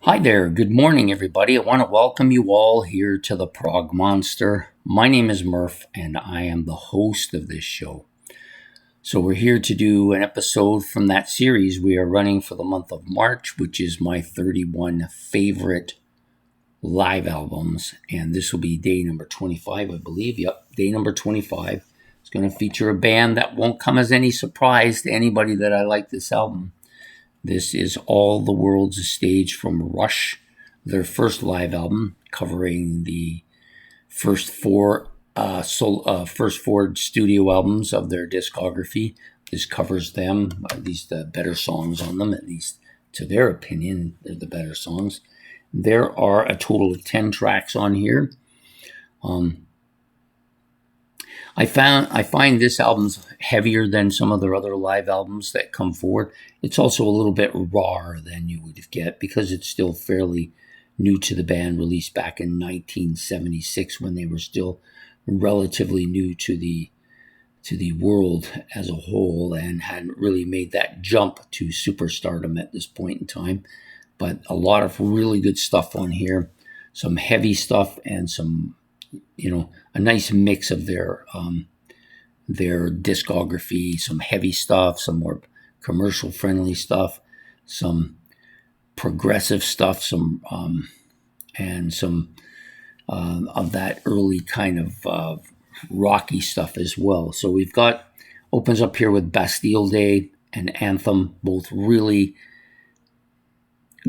Hi there. Good morning, everybody. I want to welcome you all here to the Prog Monster. My name is Murph, and I am the host of this show. So, we're here to do an episode from that series we are running for the month of March, which is my 31 favorite live albums. And this will be day number 25, I believe. Yep, day number 25. It's going to feature a band that won't come as any surprise to anybody that I like this album. This is All the World's a Stage from Rush, their first live album, covering the first four studio albums of their discography. This covers them, at least the better songs on them, at least to their opinion, they're the better songs. There are a total of 10 tracks on here. I find this album's heavier than some of their other live albums that come forward. It's also a little bit rawer than you would get because it's still fairly new to the band, released back in 1976 when they were still relatively new to the world as a whole and hadn't really made that jump to superstardom at this point in time. But a lot of really good stuff on here, some heavy stuff and some a nice mix of their discography, some heavy stuff, some more commercial friendly stuff, some progressive stuff, and some of that early kind of rocky stuff as well. So we've got opens up here with Bastille Day and Anthem, both really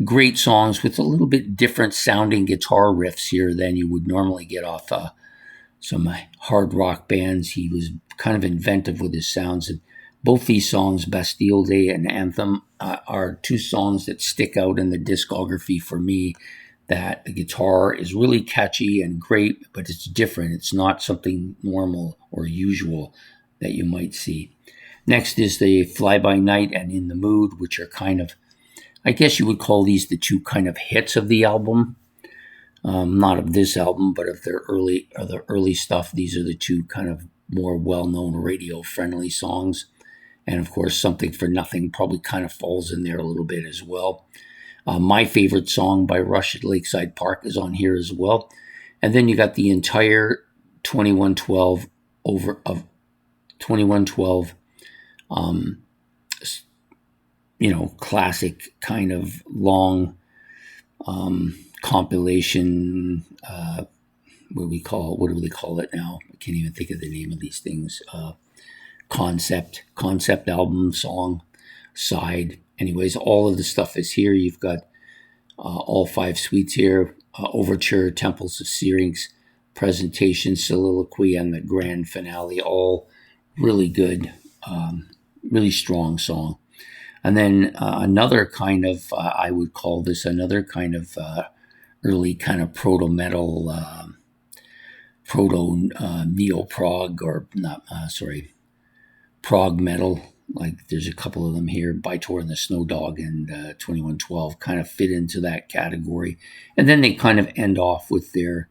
great songs with a little bit different sounding guitar riffs here than you would normally get off some hard rock bands. He was kind of inventive with his sounds, and both these songs, Bastille Day and Anthem, are two songs that stick out in the discography for me. That the guitar is really catchy and great, but it's different. It's not something normal or usual that you might see. Next is the Fly By Night and In the Mood, which are kind of, I guess you would call these the two kind of hits of the album. Not of this album, but of their early stuff. These are the two kind of more well-known radio-friendly songs. And of course, Something for Nothing probably kind of falls in there a little bit as well. My favorite song by Rush at Lakeside Park is on here as well. And then you got the entire 2112 classic kind of long compilation. What do we call it now? I can't even think of the name of these things. Concept album, song, side. Anyways, all of the stuff is here. You've got all 5 suites here: Overture, Temples of Syrinx, Presentation, Soliloquy, and the Grand Finale. All really good, really strong song. And then another kind of, I would call this another kind of early kind of proto-metal, proto-neo-prog, or not, prog metal. Like there's a couple of them here, Bytor and the Snow Dog and 2112 kind of fit into that category. And then they kind of end off with their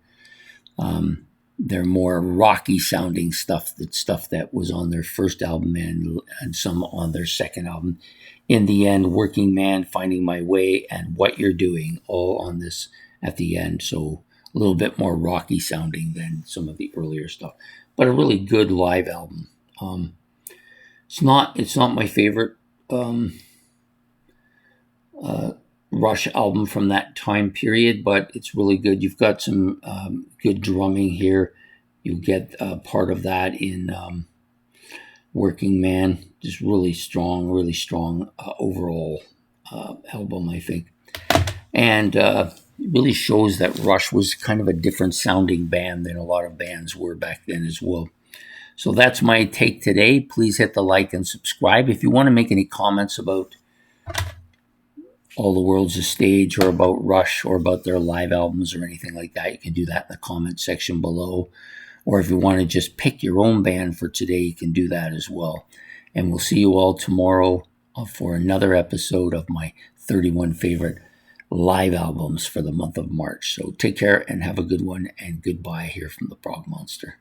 more rocky sounding stuff that was on their first album and some on their second album. In the end, Working Man, Finding My Way, and What You're Doing, all on this at the end. So a little bit more rocky sounding than some of the earlier stuff, but a really good live album. It's not my favorite Rush album from that time period, but it's really good. You've got some good drumming here. You get part of that in Working Man. Just really strong overall album, I think. And it really shows that Rush was kind of a different sounding band than a lot of bands were back then as well. So that's my take today. Please hit the like and subscribe. If you want to make any comments about All the World's a Stage or about Rush or about their live albums or anything like that, you can do that in the comment section below. Or if you want to just pick your own band for today, you can do that as well. And we'll see you all tomorrow for another episode of my 31 favorite live albums for the month of March. So take care and have a good one, and goodbye here from the Prog Monster.